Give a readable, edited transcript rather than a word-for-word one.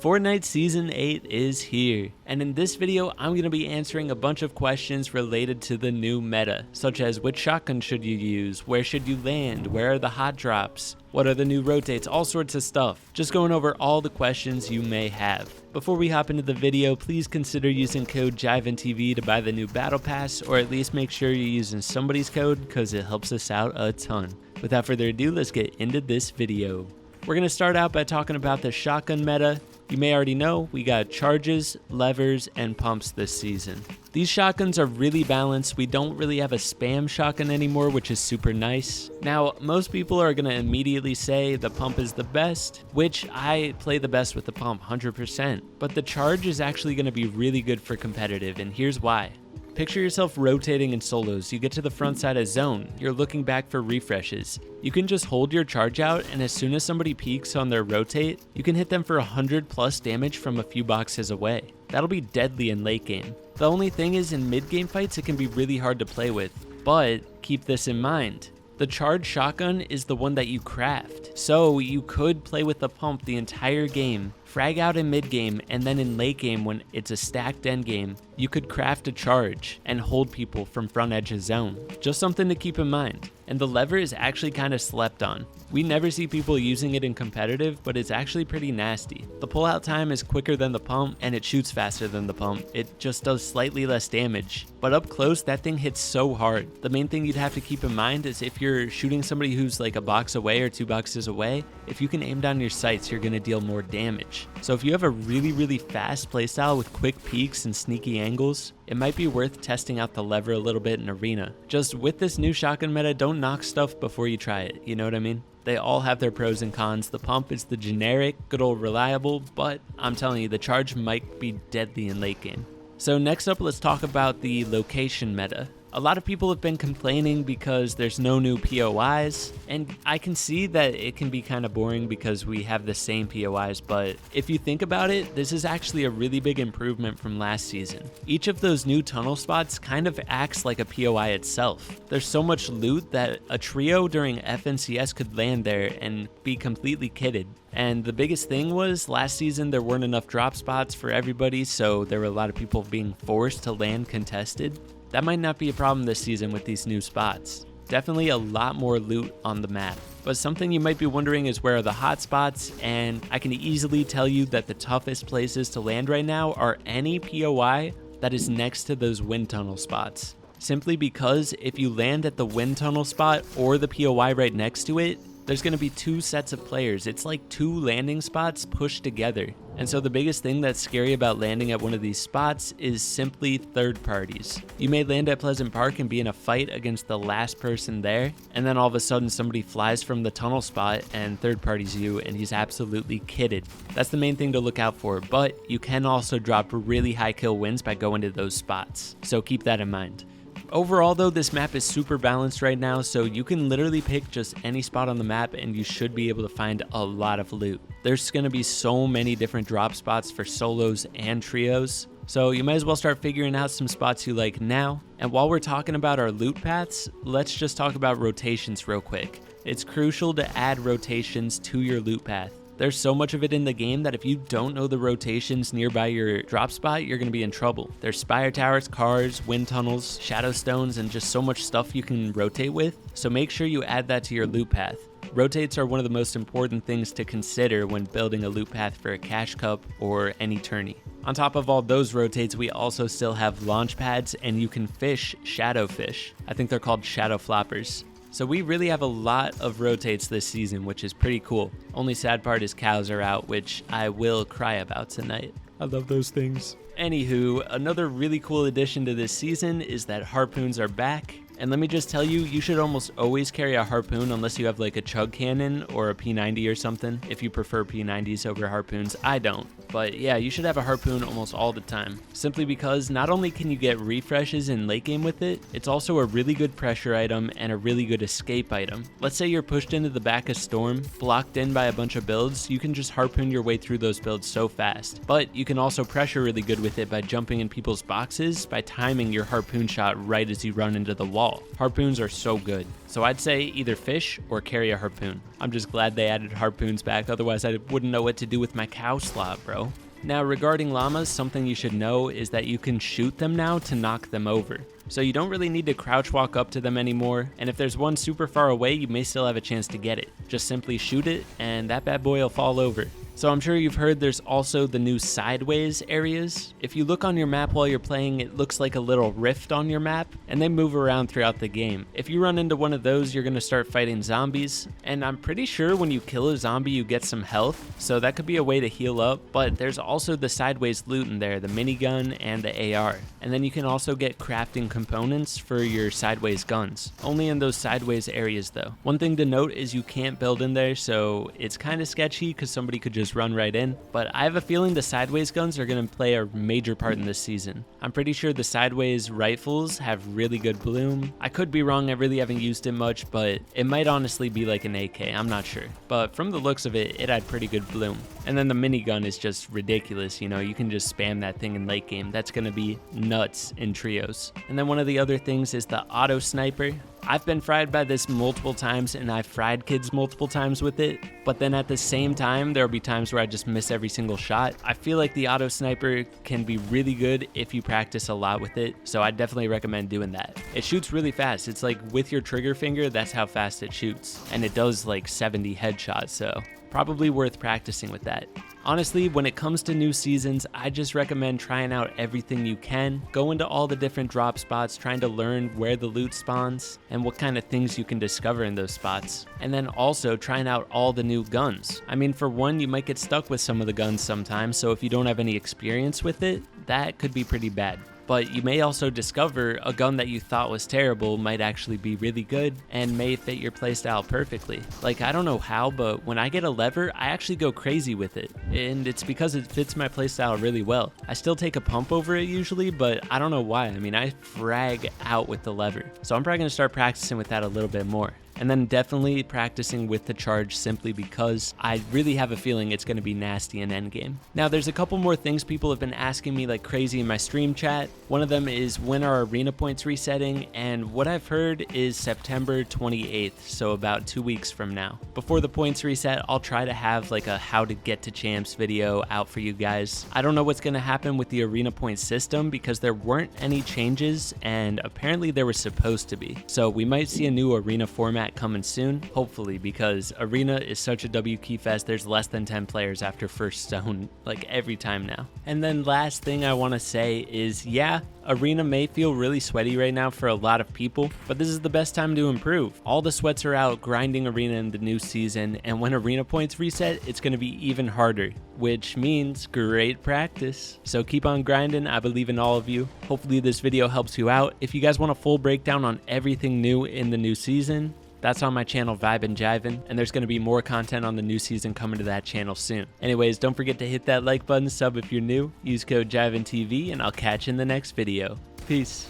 Fortnite Season 8 is here, and in this video I'm going to be answering a bunch of questions related to the new meta, such as which shotgun should you use, where should you land, where are the hot drops, what are the new rotates, all sorts of stuff. Just going over all the questions you may have. Before we hop into the video, please consider using code JivanTV to buy the new Battle Pass, or at least make sure you're using somebody's code because it helps us out a ton. Without further ado, let's get into this video. We're going to start out by talking about the shotgun meta. You may already know, we got charges, levers, and pumps this season. These shotguns are really balanced. We don't really have a spam shotgun anymore, which is super nice. Now, most people are going to immediately say the pump is the best, which I play the best with the pump, 100%. But the charge is actually going to be really good for competitive, and here's why. Picture yourself rotating in solos. You get to the front side of zone. You're looking back for refreshes. You can just hold your charge out, and as soon as somebody peeks on their rotate, you can hit them for 100 plus damage from a few boxes away. That'll be deadly in late game. The only thing is, in mid game fights, it can be really hard to play with. But keep this in mind. The charged shotgun is the one that you craft. So you could play with the pump the entire game, frag out in mid game, and then in late game when it's a stacked end game, you could craft a charge and hold people from front edge of zone. Just something to keep in mind. And the lever is actually kind of slept on. We never see people using it in competitive, but it's actually pretty nasty. The pullout time is quicker than the pump, and it shoots faster than the pump. It just does slightly less damage. But up close, that thing hits so hard. The main thing you'd have to keep in mind is if you're shooting somebody who's like a box away or 2 boxes away, if you can aim down your sights, you're going to deal more damage. So if you have a really fast playstyle with quick peeks and sneaky angles, it might be worth testing out the lever a little bit in arena. Just with this new shotgun meta, don't knock stuff before you try it, you know what I mean? They all have their pros and cons. The pump is the generic, good old reliable, but I'm telling you, the charge might be deadly in late game. So next up, let's talk about the location meta. A lot of people have been complaining because there's no new POIs, and I can see that it can be kind of boring because we have the same POIs, but if you think about it, this is actually a really big improvement from last season. Each of those new tunnel spots kind of acts like a POI itself. There's so much loot that a trio during FNCS could land there and be completely kitted. And the biggest thing was, last season there weren't enough drop spots for everybody, so there were a lot of people being forced to land contested. That might not be a problem this season with these new spots. Definitely a lot more loot on the map. But something you might be wondering is where are the hot spots, and I can easily tell you that the toughest places to land right now are any POI that is next to those wind tunnel spots. Simply because if you land at the wind tunnel spot or the POI right next to it, there's going to be 2 sets of players. It's like 2 landing spots pushed together. And so the biggest thing that's scary about landing at one of these spots is simply third parties. You may land at Pleasant Park and be in a fight against the last person there, and then all of a sudden somebody flies from the tunnel spot and third parties you, and he's absolutely kitted. That's the main thing to look out for, but you can also drop really high kill wins by going to those spots. So keep that in mind. Overall though, this map is super balanced right now, so you can literally pick just any spot on the map and you should be able to find a lot of loot. There's going to be so many different drop spots for solos and trios, so you might as well start figuring out some spots you like now. And while we're talking about our loot paths, let's just talk about rotations real quick. It's crucial to add rotations to your loot path. There's so much of it in the game that if you don't know the rotations nearby your drop spot, you're going to be in trouble. There's spire towers, cars, wind tunnels, shadow stones, and just so much stuff you can rotate with, so make sure you add that to your loot path. Rotates are one of the most important things to consider when building a loot path for a cash cup or any tourney. On top of all those rotates, we also still have launch pads, and you can fish shadow fish. I think they're called shadow floppers. So we really have a lot of rotates this season, which is pretty cool. Only sad part is cows are out, which I will cry about tonight. I love those things. Anywho, another really cool addition to this season is that Harpoons are back. And let me just tell you, you should almost always carry a harpoon unless you have like a chug cannon or a P90 or something. If you prefer P90s over harpoons, I don't. But yeah, you should have a harpoon almost all the time. Simply because not only can you get refreshes in late game with it, it's also a really good pressure item and a really good escape item. Let's say you're pushed into the back of Storm, blocked in by a bunch of builds, you can just harpoon your way through those builds so fast. But you can also pressure really good with it by jumping in people's boxes, by timing your harpoon shot right as you run into the wall. all. Harpoons are so good. So I'd say either fish or carry a harpoon. I'm just glad they added harpoons back, otherwise I wouldn't know what to do with my cow slot, bro. Now regarding llamas, something you should know is that you can shoot them now to knock them over. So you don't really need to crouch walk up to them anymore, and if there's one super far away, you may still have a chance to get it. Just simply shoot it, and that bad boy will fall over. So I'm sure you've heard there's also the new sideways areas. If you look on your map while you're playing, it looks like a little rift on your map, and they move around throughout the game. If you run into one of those, you're gonna start fighting zombies, and I'm pretty sure when you kill a zombie, you get some health, so that could be a way to heal up, but there's also the sideways loot in there, the minigun and the AR. And then you can also get crafting components for your sideways guns. Only in those sideways areas though. One thing to note is you can't build in there, so it's kind of sketchy because somebody could just run right in, but I have a feeling the sideways guns are going to play a major part in this season. I'm pretty sure the sideways rifles have really good bloom. I could be wrong, I really haven't used it much, but it might honestly be like an AK, I'm not sure. But from the looks of it, it had pretty good bloom. And then the minigun is just ridiculous, you know, you can just spam that thing in late game. That's going to be nuts in trios. And then one of the other things is the auto sniper. I've been fried by this multiple times, and I've fried kids multiple times with it, but then at the same time, there'll be times where I just miss every single shot. I feel like the auto sniper can be really good if you practice a lot with it, so I definitely recommend doing that. It shoots really fast. It's like with your trigger finger, that's how fast it shoots, and it does like 70 headshots, so probably worth practicing with that. Honestly, when it comes to new seasons, I just recommend trying out everything you can. Go into all the different drop spots, trying to learn where the loot spawns and what kind of things you can discover in those spots. And then also trying out all the new guns. I mean, for one, you might get stuck with some of the guns sometimes, so if you don't have any experience with it, that could be pretty bad. But you may also discover a gun that you thought was terrible might actually be really good and may fit your playstyle perfectly. Like, I don't know how, but when I get a lever, I actually go crazy with it. And it's because it fits my playstyle really well. I still take a pump over it usually, but I don't know why. I mean, I frag out with the lever. So I'm probably gonna start practicing with that a little bit more. And then definitely practicing with the charge simply because I really have a feeling it's going to be nasty in endgame. Now there's a couple more things people have been asking me like crazy in my stream chat. One of them is when are arena points resetting, and what I've heard is September 28th, so about 2 weeks from now. Before the points reset, I'll try to have like a how to get to champs video out for you guys. I don't know what's going to happen with the arena point system because there weren't any changes and apparently there was supposed to be. So we might see a new arena format coming soon, hopefully, because arena is such a W key fest. There's less than 10 players after first zone like every time now. And then last thing I want to say is, yeah, arena may feel really sweaty right now for a lot of people, but this is the best time to improve. All the sweats are out grinding arena in the new season, and when arena points reset, it's going to be even harder, which means great practice. So keep on grinding. I believe in all of you. Hopefully this video helps you out. If you guys want a full breakdown on everything new in the new season, that's on my channel, Vibe and Jivin, and there's going to be more content on the new season coming to that channel soon. Anyways, don't forget to hit that like button, sub if you're new, use code JivanTV, and I'll catch you in the next video. Peace.